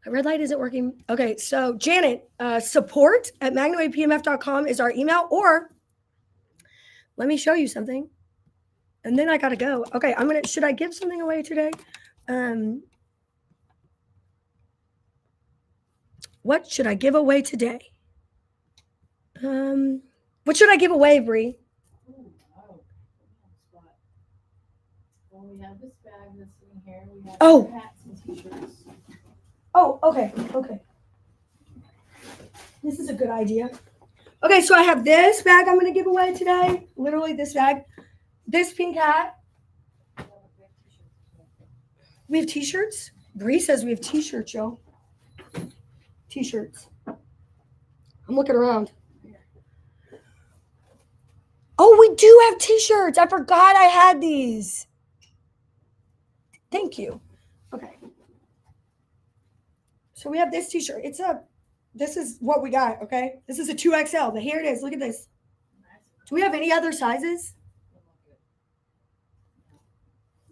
My red light isn't working. Okay, so Janet, support at MagnaWavePMF.com is our email, or let me show you something. And then I gotta go. Okay, should I give something away today? What should I give away today? What should I give away, Bree? Well, we have this bag that's in here. We have hats and t-shirts. Oh, okay. This is a good idea. Okay, so I have this bag I'm going to give away today. Literally this bag. This pink hat. We have t-shirts? Bree says we have t-shirts, y'all. T-shirts. I'm looking around. Oh, we do have t-shirts. I forgot I had these. Thank you. Okay. So we have this t-shirt. This is what we got, okay? This is a 2XL, but here it is. Look at this. Do we have any other sizes?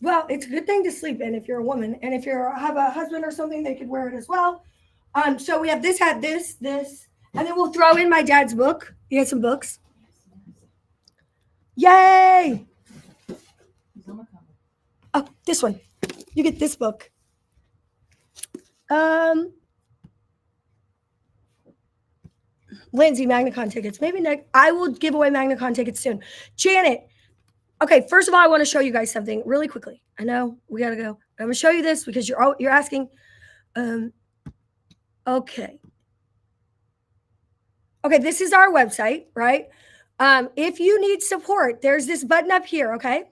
Well, it's a good thing to sleep in if you're a woman. And if you have a husband or something, they could wear it as well. So we have this hat, this, and then we'll throw in my dad's book. You got some books? Yay! Oh, this one. You get this book. Lindsay, MagnaCon tickets. Maybe next. I will give away MagnaCon tickets soon. Janet. Okay, first of all, I want to show you guys something really quickly. I know we gotta go. I'm gonna show you this because you're asking. Okay, this is our website, right? If you need support, there's this button up here, okay?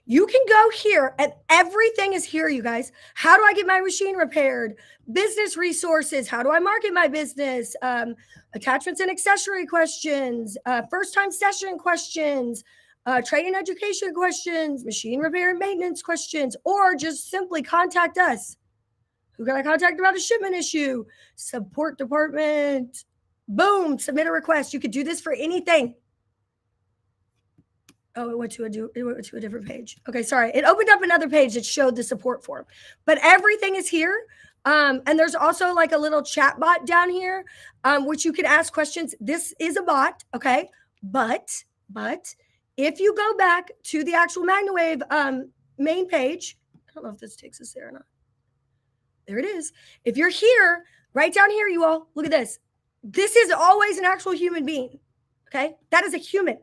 You can go here and everything is here, you guys. How do I get my machine repaired? Business resources. How do I market my business? Attachments and accessory questions, first-time session questions, training education questions, machine repair and maintenance questions, or just simply contact us. Who can I contact about a shipment issue? Support department. Boom, submit a request. You could do this for anything. Oh, it went to a different page. Okay, sorry. It opened up another page that showed the support form. But everything is here. And there's also like a little chat bot down here, which you can ask questions. This is a bot, okay? But if you go back to the actual MagnaWave main page, I don't know if this takes us there or not. There it is. If you're here, right down here, you all, look at this. This is always an actual human being, okay? That is a human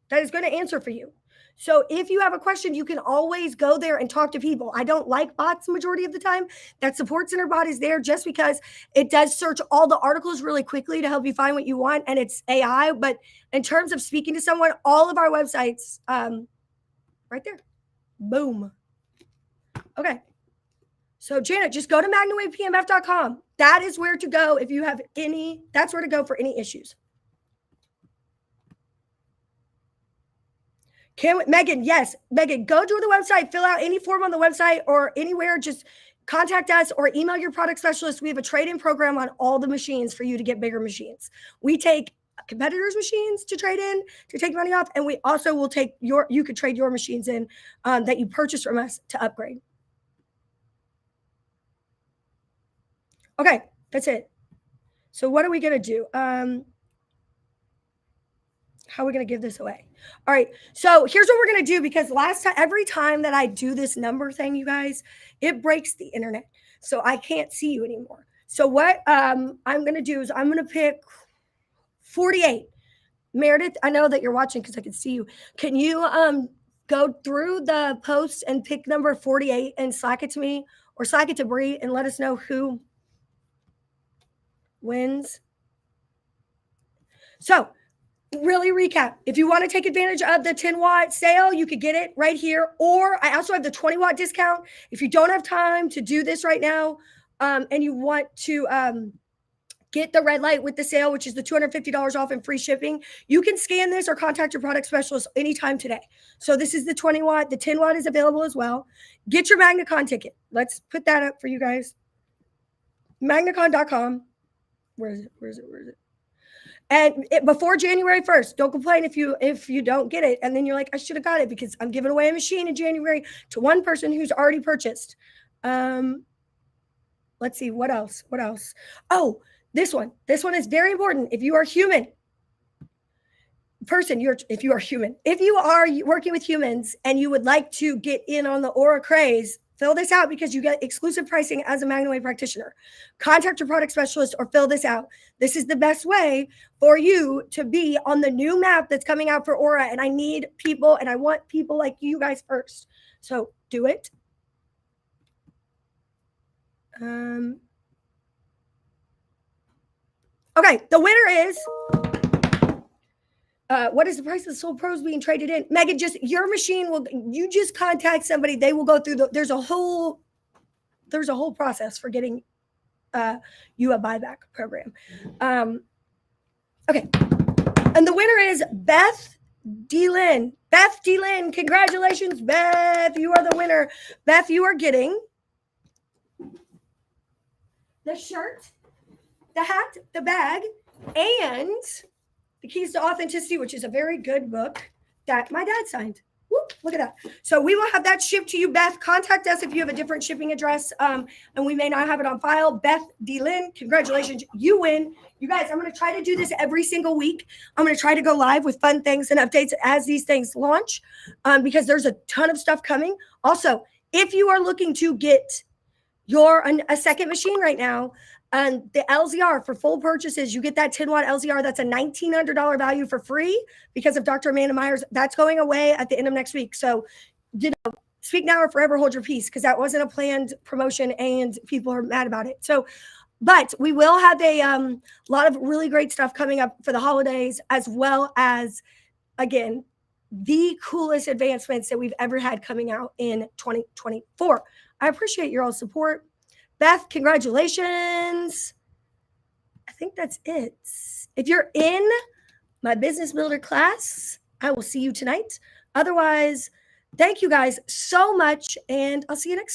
that is going to answer for you. So if you have a question, you can always go there and talk to people. I don't like bots the majority of the time. That support center bot is there just because it does search all the articles really quickly to help you find what you want, and it's AI. But in terms of speaking to someone, all of our websites, right there. Boom. Okay. So Janet, just go to MagnaWavePMF.com. That is where to go if you have any, that's where to go for any issues. Megan, yes. Megan, go to the website, fill out any form on the website or anywhere. Just contact us or email your product specialist. We have a trade-in program on all the machines for you to get bigger machines. We take competitors' machines to trade in, to take money off, and we also will take you could trade your machines in that you purchased from us to upgrade. Okay, that's it. So what are we going to do? How are we going to give this away? All right. So here's what we're going to do, because every time that I do this number thing, you guys, it breaks the internet. So I can't see you anymore. So what I'm going to do is I'm going to pick 48. Meredith, I know that you're watching because I can see you. Can you go through the post and pick number 48 and Slack it to me or Slack it to Bree and let us know who wins? So really recap. If you want to take advantage of the 10-watt sale, you could get it right here. Or I also have the 20-watt discount. If you don't have time to do this right now and you want to get the red light with the sale, which is the $250 off and free shipping, you can scan this or contact your product specialist anytime today. So this is the 20-watt. The 10-watt is available as well. Get your MagnaCon ticket. Let's put that up for you guys. MagnaCon.com. Where is it? And before January 1st, don't complain if you don't get it. And then you're like, I should have got it because I'm giving away a machine in January to one person who's already purchased. Let's see, what else? Oh, this one is very important. If you are human, if you are working with humans and you would like to get in on the Aura craze, fill this out because you get exclusive pricing as a MagnaWave practitioner. Contact your product specialist or fill this out. This is the best way for you to be on the new map that's coming out for Aura. And I need people, and I want people like you guys first. So do it. Okay, the winner is, what is the price of the Soul Pros being traded in? Megan, your machine you just contact somebody. They will go through there's a whole process for getting you a buyback program. Okay. And the winner is Beth D-Lynn. Beth D-Lynn, congratulations, Beth. You are the winner. Beth, you are getting the shirt, the hat, the bag, and The Keys to Authenticity, which is a very good book that my dad signed. Whoop, look at that. So we will have that shipped to you, Beth. Contact us if you have a different shipping address, and we may not have it on file. Beth D-Lynn, congratulations. You win. You guys, I'm going to try to do this every single week. I'm going to try to go live with fun things and updates as these things launch, because there's a ton of stuff coming. Also, if you are looking to get a second machine right now, and the LZR for full purchases, you get that 10-watt LZR. That's a $1,900 value for free because of Dr. Amanda Myers. That's going away at the end of next week. So, speak now or forever hold your peace, because that wasn't a planned promotion and people are mad about it. So, but we will have a lot of really great stuff coming up for the holidays, as well as, again, the coolest advancements that we've ever had coming out in 2024. I appreciate your all support. Beth, congratulations. I think that's it. If you're in my business builder class, I will see you tonight. Otherwise, thank you guys so much, and I'll see you next time.